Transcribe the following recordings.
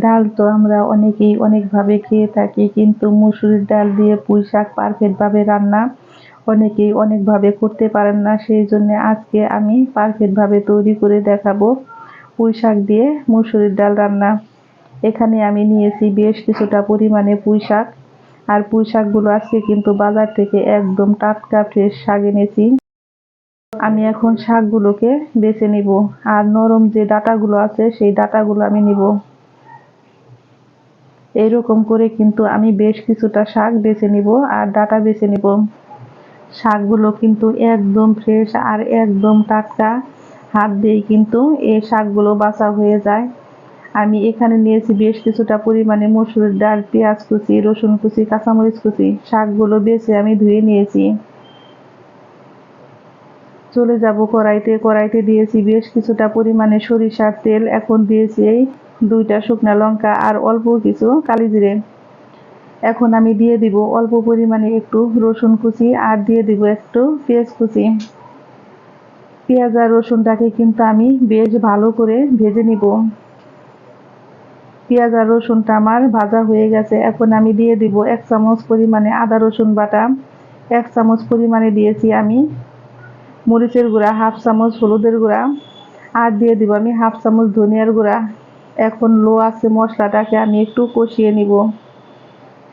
ডাল তো আমরা অনেকেই অনেকভাবে খেয়ে থাকি, কিন্তু মসুরির ডাল দিয়ে পুঁইশাক পারফেক্টভাবে রান্না অনেকেই অনেকভাবে করতে পারেন না। সেই জন্য আজকে আমি পারফেক্টভাবে তৈরি করে দেখাবো পুঁইশাক দিয়ে মসুরির ডাল রান্না। এখানে আমি নিয়েছি বেশ কিছুটা পরিমাণে পুঁইশাক, আর পুঁইশাকগুলো আজকে কিন্তু বাজার থেকে একদম টাটকা ফ্রেশ শাক এনেছি। আমি এখন শাকগুলোকে বেছে নিব, আর নরম যে ডাঁটাগুলো আছে সেই ডাঁটাগুলো আমি নিব। এইরকম করে কিন্তু আমি বেশ কিছুটা শাক বেছে নিব আর ডাঁটা বেছে নিব। শাকগুলো কিন্তু একদম ফ্রেশ আর একদম টাটকা, হাত দিয়েই কিন্তু এই শাকগুলো বাছা হয়ে যায়। আমি এখানে নিয়েছি বেশ কিছুটা পরিমাণে মসুরির ডাল, পেঁয়াজ কুচি, রসুন কুচি, কাঁচামরিচ কুচি। শাকগুলো বেছে আমি ধুয়ে নিয়েছি। চলে যাব কড়াইতে। কড়াইতে দিয়েছি বেশ কিছুটা পরিমাণে সরিষার তেল। এখন দিয়েছি এই 2টা শুকনা লঙ্কা আর অল্প কিছু কালি জিরে। এখন আমি দিয়ে দিব অল্প পরিমাণে একটু রসুন কুচি, আর দিয়ে দিব একটু পেঁয়াজ কুচি। পেঁয়াজ আর রসুনটাকে কিন্তু আমি বেশ ভালো করে ভেজে নিব। পেঁয়াজ আর রসুনটা আমার ভাজা হয়ে গেছে। এখন আমি দিয়ে দিব 1 চামচ পরিমাণে আদা রসুন বাটা। 1 চামচ পরিমাণে দিয়েছি আমি মরিচের গুঁড়া, 1/2 চামচ হলুদের গুঁড়া, আর দিয়ে দিব আমি 1/2 চামচ ধনিয়ার গুঁড়া। এখন লো আছে মশলাটাকে আমি একটু কষিয়ে নিব।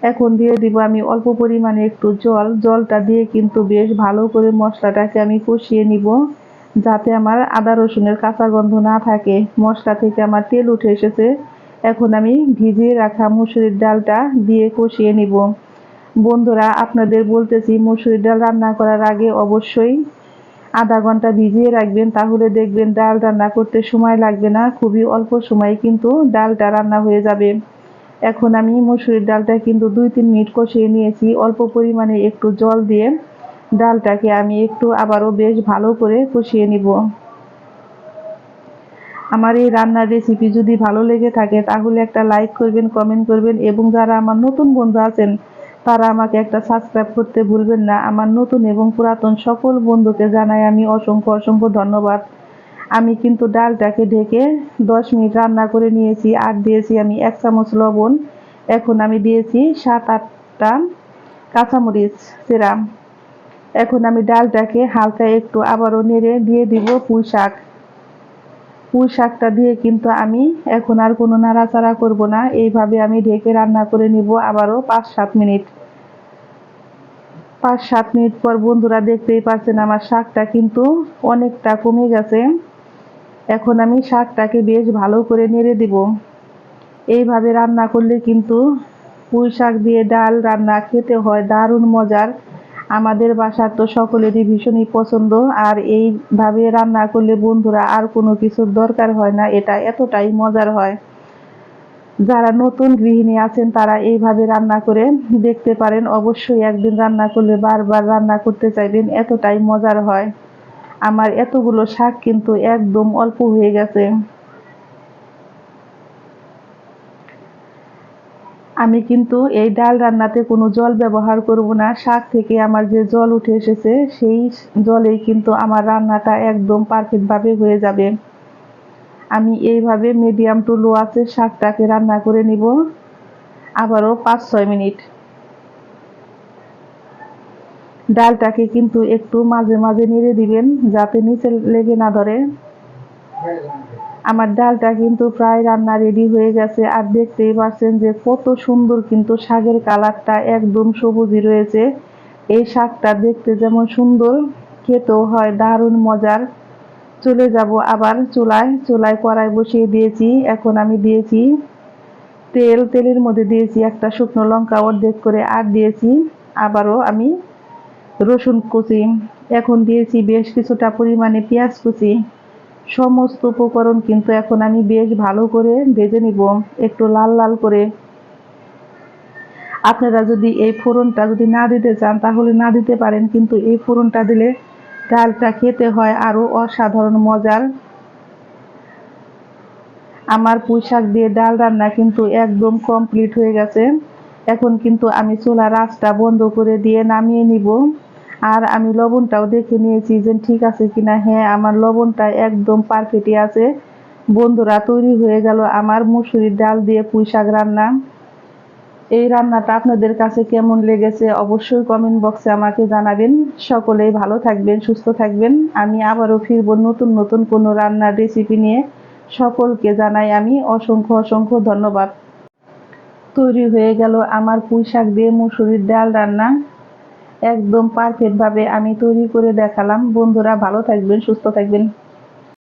এখন দিয়ে দিব আমি অল্প পরিমাণে একটু জল। জলটা দিয়ে কিন্তু বেশ ভালো করে মশলাটাকে আমি কষিয়ে নিব, যাতে আমার আদা রসুনের কাঁচা গন্ধ না থাকে। মশলা থেকে আমার তেল উঠে এসেছে। এখন আমি ভিজিয়ে রাখা মসুরির ডালটা দিয়ে কষিয়ে নিব। বন্ধুরা, আপনাদের বলতেছি মসুরির ডাল রান্না করার আগে অবশ্যই আধা ঘন্টা ভিজিয়ে রাখবেন, তাহলে দেখবেন ডাল রান্না করতে সময় লাগবে না, খুবই অল্প সময়ে কিন্তু ডালটা রান্না হয়ে যাবে। এখন আমি মসুরির ডালটা কিন্তু 2-3 মিনিট কষিয়ে নিয়েছি অল্প পরিমাণে একটু জল দিয়ে। ডালটাকে আমি একটু আবারও বেশ ভালো করে কষিয়ে নিব। আমার এই রান্নার রেসিপি যদি ভালো লেগে থাকে তাহলে একটা লাইক করবেন, কমেন্ট করবেন, এবং যারা আমার নতুন বন্ধু আছেন তারা আমাকে একটা সাবস্ক্রাইব করতে ভুলবেন না। আমার নতুন এবং পুরাতন সকল বন্ধুকে জানাই আমি অসংখ্য অসংখ্য ধন্যবাদ। আমি কিন্তু ডালটাকে ঢেকে 10 মিনিট রান্না করে নিয়েছি, আর দিয়েছি আমি 1 চামচ লবণ। এখন আমি দিয়েছি 7-8টা কাঁচামরিচ চেরা। এখন আমি ডালটাকে হালকা একটু আবারও নেড়ে দিয়ে দিব পুঁই শাক। পুঁই শাকটা দিয়ে কিন্তু আমি এখন আর কোনো নাড়াচাড়া করব না। এইভাবে আমি ঢেকে রান্না করে নিব আবারও 5-7 মিনিট। 5-7 মিনিট পর বন্ধুরা দেখতেই পাচ্ছেন আমার শাকটা কিন্তু অনেকটা কমে গেছে। এখন আমি শাকটাকে বেশ ভালো করে নেড়ে দিব। এইভাবে রান্না করলে কিন্তু পুঁই শাক দিয়ে ডাল রান্না খেতে হয় দারুণ মজার। আমাদের বাসার তো সকলেরই ভীষণই পছন্দ, আর এইভাবে রান্না করলে বন্ধুরা আর কোনো কিছুর দরকার হয় না, এটা এতটাই মজার হয়। যারা নতুন গৃহিণী আছেন তারা এইভাবে রান্না করে দেখতে পারেন। অবশ্যই একদিন রান্না করলে বারবার রান্না করতে চাইবেন, এতটাই মজার হয়। আমার এতগুলো শাক কিন্তু একদম অল্প হয়ে গেছে। আমি কিন্তু এই ডাল রান্নাতে কোনো জল ব্যবহার করব না। শাক থেকে আমার যে জল উঠে এসেছে সেই জলেই কিন্তু আমার রান্নাটা একদম পারফেক্টভাবে হয়ে যাবে। আমি এইভাবে মিডিয়াম টু লো আঁচে শাকটাকে রান্না করে নিব আবারও 5-6 মিনিট। ডালটাকে কিন্তু একটু মাঝে মাঝে নেড়ে দিবেন যাতে নিচে লেগে না ধরে। আমার ডালটা কিন্তু প্রায় রান্না রেডি হয়ে গেছে, আর দেখতেই পাচ্ছেন যে কত সুন্দর কিন্তু শাকের কালারটা একদম সবুজই রয়েছে। এই শাকটা দেখতে যেমন সুন্দর, খেতেও হয় দারুণ মজার। চলে যাব আবার চুলায় কড়াই বসিয়ে দিয়েছি। এখন আমি দিয়েছি তেল। তেলের মধ্যে দিয়েছি একটা শুকনো লঙ্কা অর্ধেক করে, আর দিয়েছি আবারও আমি রসুন কুচি। এখন দিয়েছি বেশ কিছুটা পরিমাণে পেঁয়াজ কুচি। সমস্ত উপকরণ কিন্তু এখন আমি বেশ ভালো করে ভেজে নিব একটু লাল লাল করে। আপনারা যদি এই ফোড়নটা যদি না দিতে চান তাহলে না দিতে পারেন, কিন্তু এই ফোড়নটা দিলে ডালটা খেতে হয় আরো অসাধারণ মজার। আমার পুঁই শাক দিয়ে ডাল রান্না কিন্তু একদম কমপ্লিট হয়ে গেছে। এখন কিন্তু আমি চুলার আঁচটা বন্ধ করে দিয়ে নামিয়ে নিব। আর আমি লবণটাও দেখে নিয়েছি যে ঠিক আছে কিনা। হ্যাঁ, আমার লবণটা একদম পারফেক্টই আছে। বন্ধুরা, তৈরি হয়ে গেল আমার মুসুরির ডাল দিয়ে পুঁই শাক রান্না। এই রান্নাটা আপনাদের কাছে কেমন লেগেছে অবশ্যই কমেন্ট বক্সে আমাকে জানাবেন। সকলেই ভালো থাকবেন, সুস্থ থাকবেন। আমি আবারও ফিরবো নতুন নতুন কোনো রান্নার রেসিপি নিয়ে। সকলকে জানাই আমি অসংখ্য অসংখ্য ধন্যবাদ। তৈরি হয়ে গেল আমার পুঁই শাক দিয়ে মুসুরির ডাল রান্না। একদম পারফেক্ট ভাবে আমি তৈরি করে দেখালাম। বন্ধুরা, ভালো থাকবেন, সুস্থ থাকবেন।